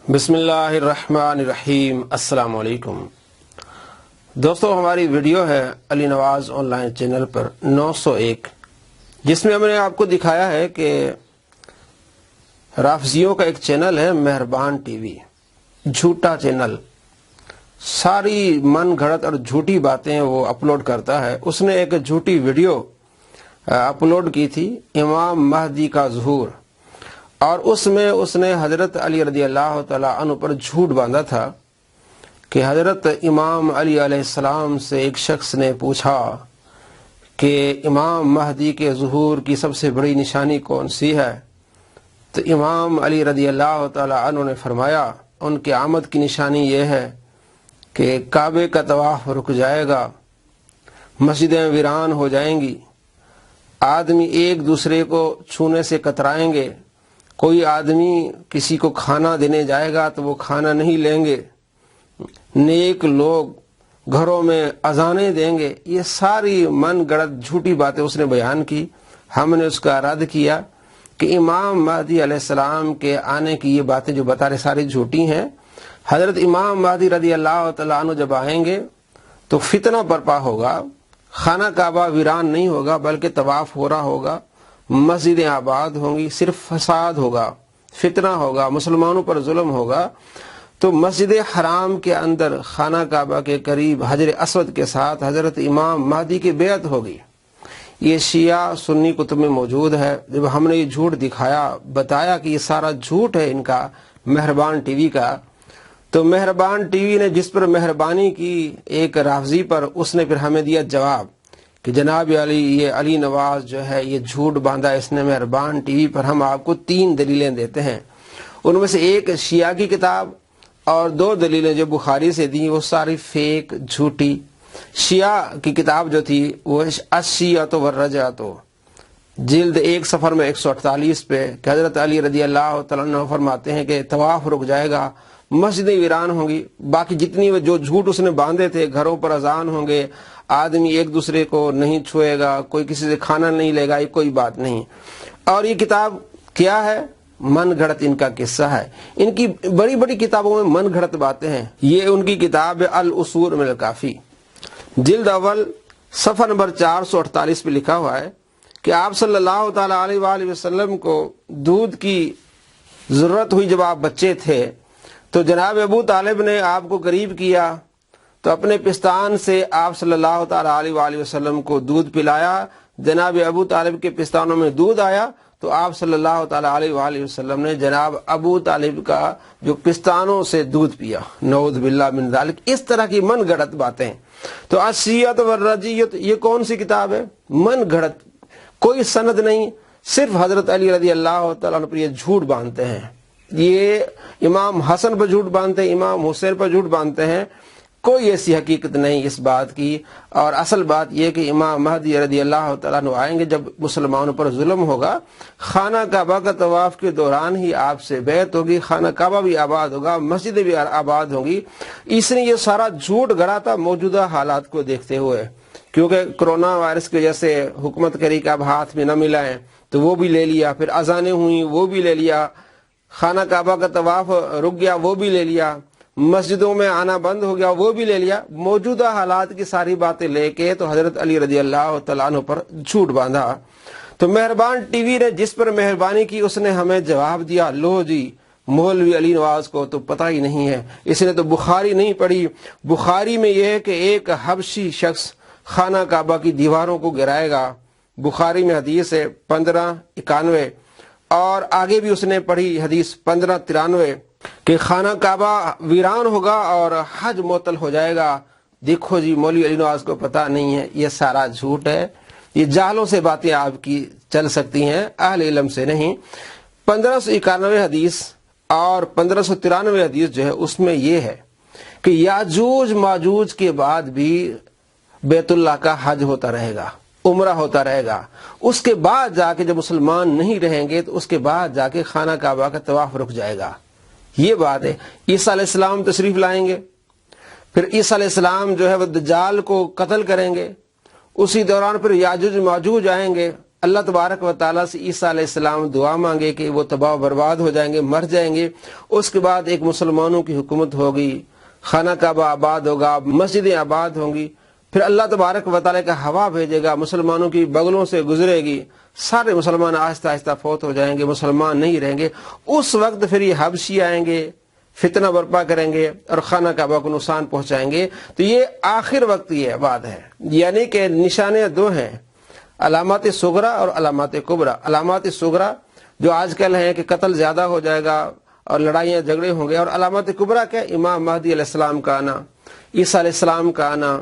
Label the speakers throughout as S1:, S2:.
S1: بسم اللہ الرحمن الرحیم۔ السلام علیکم دوستو، ہماری ویڈیو ہے Ali Nawaz on line channel پر 901، جس میں ہم نے آپ کو دکھایا ہے کہ رافضیوں کا ایک چینل ہے مہربان ٹی وی، جھوٹا چینل، ساری من گھڑت اور جھوٹی باتیں وہ اپلوڈ کرتا ہے۔ اس نے ایک جھوٹی ویڈیو اپلوڈ کی تھی، امام مہدی کا ظہور، اور اس میں اس نے حضرت علی رضی اللہ تعالی عنہ پر جھوٹ باندھا تھا کہ حضرت امام علی علیہ السلام سے ایک شخص نے پوچھا کہ امام مہدی کے ظہور کی سب سے بڑی نشانی کون سی ہے، تو امام علی رضی اللہ تعالی عنہ نے فرمایا ان کے آمد کی نشانی یہ ہے کہ کعبے کا طواف رک جائے گا، مسجدیں ویران ہو جائیں گی، آدمی ایک دوسرے کو چھونے سے کترائیں گے، کوئی آدمی کسی کو کھانا دینے جائے گا تو وہ کھانا نہیں لیں گے، نیک لوگ گھروں میں اذانیں دیں گے۔ یہ ساری من گڑت جھوٹی باتیں اس نے بیان کی۔ ہم نے اس کا رد کیا کہ امام مہدی علیہ السلام کے آنے کی یہ باتیں جو بتا رہے ساری جھوٹی ہیں۔ حضرت امام مہدی رضی اللہ تعالیٰ عنہ جب آئیں گے تو فتنہ برپا ہوگا، خانہ کعبہ ویران نہیں ہوگا بلکہ طواف ہو رہا ہوگا، مسجدیں آباد ہوں گی، صرف فساد ہوگا، فتنہ ہوگا، مسلمانوں پر ظلم ہوگا۔ تو مسجد حرام کے اندر خانہ کعبہ کے قریب حجر اسود کے ساتھ حضرت امام مہدی کی بیعت ہوگی۔ یہ شیعہ سنی کتب میں موجود ہے۔ جب ہم نے یہ جھوٹ دکھایا، بتایا کہ یہ سارا جھوٹ ہے ان کا، مہربان ٹی وی کا، تو مہربان ٹی وی نے جس پر مہربانی کی ایک رافضی پر، اس نے پھر ہمیں دیا جواب کہ جناب علی، یہ علی نواز جو ہے یہ جھوٹ باندھا اس نے مہربان ٹی وی پر۔ ہم آپ کو 3 دلیلیں دیتے ہیں، ان میں سے ایک شیعہ کی کتاب اور 2 دلیلیں جو بخاری سے دیں وہ ساری فیک، جھوٹی۔ شیعہ کی کتاب جو تھی وہ الشیعۃ والرجعۃ، جلد 1 صفحہ میں 148 پہ، کہ حضرت علی رضی اللہ تعالیٰ عنہ فرماتے ہیں کہ طواف رک جائے گا، مسجدیں ویران ہوں گی، باقی جتنی جو جھوٹ اس نے باندھے تھے، گھروں پر اذان ہوں گے، آدمی ایک دوسرے کو نہیں چھوئے گا، کوئی کسی سے کھانا نہیں لے گا، یہ کوئی بات نہیں۔ اور یہ کتاب کیا ہے؟ من گھڑت ان کا قصہ ہے۔ ان کی بڑی بڑی کتابوں میں من گھڑت باتیں ہیں۔ یہ ان کی کتاب الاصول من الکافی، جلد اول صفحہ نمبر 448 پہ لکھا ہوا ہے کہ آپ صلی اللہ تعالی علیہ وآلہ وسلم کو دودھ کی ضرورت ہوئی جب آپ بچے تھے، تو جناب ابو طالب نے آپ کو قریب کیا تو اپنے پستان سے آپ صلی اللہ تعالی علیہ وآلہ وسلم کو دودھ پلایا۔ جناب ابو طالب کے پستانوں میں دودھ آیا تو آپ صلی اللہ تعالی علیہ وآلہ وسلم نے جناب ابو طالب کا جو پستانوں سے دودھ پیا، نعوذ باللہ من ذالک۔ اس طرح کی من گھڑت باتیں۔ تو الشیعۃ والرجعۃ یہ کون سی کتاب ہے؟ من گھڑت، کوئی سند نہیں، صرف حضرت علی رضی اللہ تعالیٰ عنہ پر یہ جھوٹ باندھتے ہیں۔ یہ امام حسن پر جھوٹ باندھتے ہیں، امام حسین پر جھوٹ باندھتے ہیں، کوئی ایسی حقیقت نہیں اس بات کی۔ اور اصل بات یہ کہ امام مہدی رضی اللہ تعالیٰ عنہ آئیں گے جب مسلمانوں پر ظلم ہوگا، خانہ کعبہ کا طواف کے دوران ہی آپ سے بیعت ہوگی، خانہ کعبہ بھی آباد ہوگا، مسجدیں بھی آباد ہوں گی۔ اس نے یہ سارا جھوٹ گڑا تھا موجودہ حالات کو دیکھتے ہوئے، کیونکہ کرونا وائرس کی وجہ سے حکومت کری کہ اب ہاتھ میں نہ ملائیں، تو وہ بھی لے لیا، پھر اذانیں ہوئیں وہ بھی لے لیا، خانہ کعبہ کا طواف رک گیا وہ بھی لے لیا، مسجدوں میں آنا بند ہو گیا وہ بھی لے لیا۔ موجودہ حالات کی ساری باتیں لے کے تو حضرت علی رضی اللہ تعالیٰ عنہ پر جھوٹ باندھا۔ تو مہربان ٹی وی نے جس پر مہربانی کی اس نے ہمیں جواب دیا، لو جی، مولوی علی نواز کو تو پتہ ہی نہیں ہے، اس نے تو بخاری نہیں پڑھی۔ بخاری میں یہ ہے کہ ایک حبشی شخص خانہ کعبہ کی دیواروں کو گرائے گا، بخاری میں حدیث ہے 1591، اور آگے بھی اس نے پڑھی حدیث 1593 کہ خانہ کعبہ ویران ہوگا اور حج معطل ہو جائے گا۔ دیکھو جی، مولوی علی نواز کو پتہ نہیں ہے، یہ سارا جھوٹ ہے۔ یہ جاہلوں سے باتیں آپ کی چل سکتی ہیں، اہل علم سے نہیں۔ 1591 حدیث اور 1593 حدیث جو ہے اس میں یہ ہے کہ یاجوج ماجوج کے بعد بھی بیت اللہ کا حج ہوتا رہے گا، عمرہ ہوتا رہے گا۔ اس کے بعد جا کے جب مسلمان نہیں رہیں گے تو اس کے بعد جا کے خانہ کعبہ کا طواف رک جائے گا۔ یہ بات ہے۔ عیسیٰ علیہ السلام تشریف لائیں گے، پھر عیسیٰ علیہ السلام جو ہے وہ دجال کو قتل کریں گے، اسی دوران پھر یاجوج ماجوج آئیں گے، اللہ تبارک و تعالیٰ سے عیسیٰ علیہ السلام دعا مانگے کہ وہ تباہ و برباد ہو جائیں گے، مر جائیں گے، اس کے بعد ایک مسلمانوں کی حکومت ہوگی، خانہ کعبہ آباد ہوگا، مسجدیں آباد ہوں گی، پھر اللہ تبارک و تعالیٰ کا ہوا بھیجے گا، مسلمانوں کی بغلوں سے گزرے گی، سارے مسلمان آہستہ آہستہ فوت ہو جائیں گے، مسلمان نہیں رہیں گے۔ اس وقت پھر یہ حبشی آئیں گے، فتنہ برپا کریں گے اور خانہ کعبہ کو نقصان پہنچائیں گے۔ تو یہ آخر وقت یہ بات ہے، یعنی کہ نشانیاں دو ہیں، علامات صغرا اور علامات کبرا۔ علامات صغرا جو آج کل ہیں کہ قتل زیادہ ہو جائے گا اور لڑائیاں جھگڑے ہوں گے، اور علامات کبرا کیا؟ امام مہدی علیہ السلام کا آنا، عیسیٰ علیہ السلام کا آنا،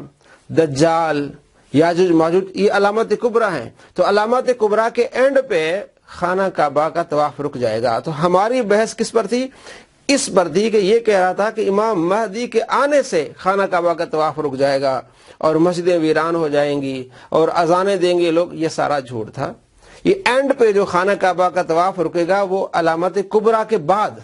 S1: دجال، یاجوج ماجوج، یہ علامات کبرا ہیں۔ تو علامات کبرا کے اینڈ پہ خانہ کعبہ کا طواف رک جائے گا۔ تو ہماری بحث کس پر تھی؟ اس پر تھی کہ یہ کہہ رہا تھا کہ امام مہدی کے آنے سے خانہ کعبہ کا طواف رک جائے گا اور مسجدیں ویران ہو جائیں گی اور اذانیں دیں گے لوگ، یہ سارا جھوٹ تھا۔ یہ اینڈ پہ جو خانہ کعبہ کا طواف رکے گا وہ علامات کبرا کے بعد،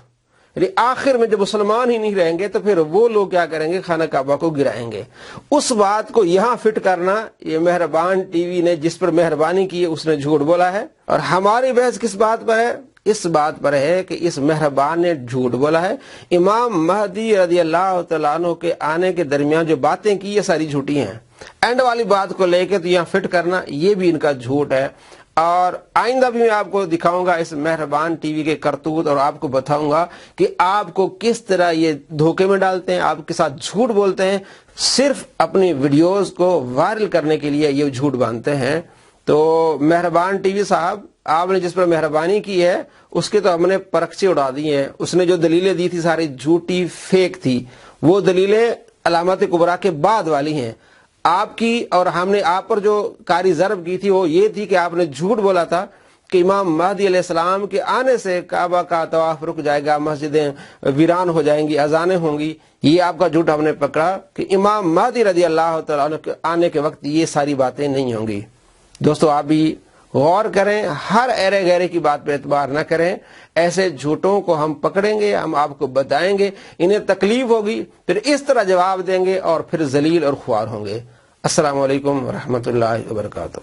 S1: یعنی آخر میں جب مسلمان ہی نہیں رہیں گے تو پھر وہ لوگ کیا کریں گے؟ خانہ کعبہ کو گرائیں گے۔ اس بات کو یہاں فٹ کرنا، یہ مہربان ٹی وی نے جس پر مہربانی کی ہے اس نے جھوٹ بولا ہے، اور ہماری بحث کس بات پر ہے؟ اس بات پر ہے کہ اس مہربان نے جھوٹ بولا ہے۔ امام مہدی رضی اللہ تعالیٰ عنہ کے آنے کے درمیان جو باتیں کی یہ ساری جھوٹی ہیں۔ اینڈ والی بات کو لے کے تو یہاں فٹ کرنا یہ بھی ان کا جھوٹ ہے، اور آئندہ بھی میں آپ کو دکھاؤں گا اس مہربان ٹی وی کے کرتوت، اور آپ کو بتاؤں گا کہ آپ کو کس طرح یہ دھوکے میں ڈالتے ہیں، آپ کے ساتھ جھوٹ بولتے ہیں، صرف اپنی ویڈیوز کو وائرل کرنے کے لیے یہ جھوٹ باندھتے ہیں۔ تو مہربان ٹی وی صاحب، آپ نے جس پر مہربانی کی ہے اس کے تو ہم نے پرکچے اڑا دی ہیں۔ اس نے جو دلیلیں دی تھی ساری جھوٹی فیک تھی، وہ دلیلیں علامات کبرا کے بعد والی ہیں۔ آپ کی اور ہم نے آپ پر جو کاری ضرب کی تھی وہ یہ تھی کہ آپ نے جھوٹ بولا تھا کہ امام مہدی علیہ السلام کے آنے سے کعبہ کا طواف رک جائے گا، مسجدیں ویران ہو جائیں گی، اذانیں ہوں گی۔ یہ آپ کا جھوٹ ہم نے پکڑا کہ امام مہدی رضی اللہ تعالیٰ عنہ کے آنے کے وقت یہ ساری باتیں نہیں ہوں گی۔ دوستو آپ بھی غور کریں، ہر ایرے گہرے کی بات پہ اعتبار نہ کریں۔ ایسے جھوٹوں کو ہم پکڑیں گے، ہم آپ کو بتائیں گے، انہیں تکلیف ہوگی، پھر اس طرح جواب دیں گے اور پھر ذلیل اور خوار ہوں گے۔ السلام علیکم ورحمۃ اللہ وبرکاتہ۔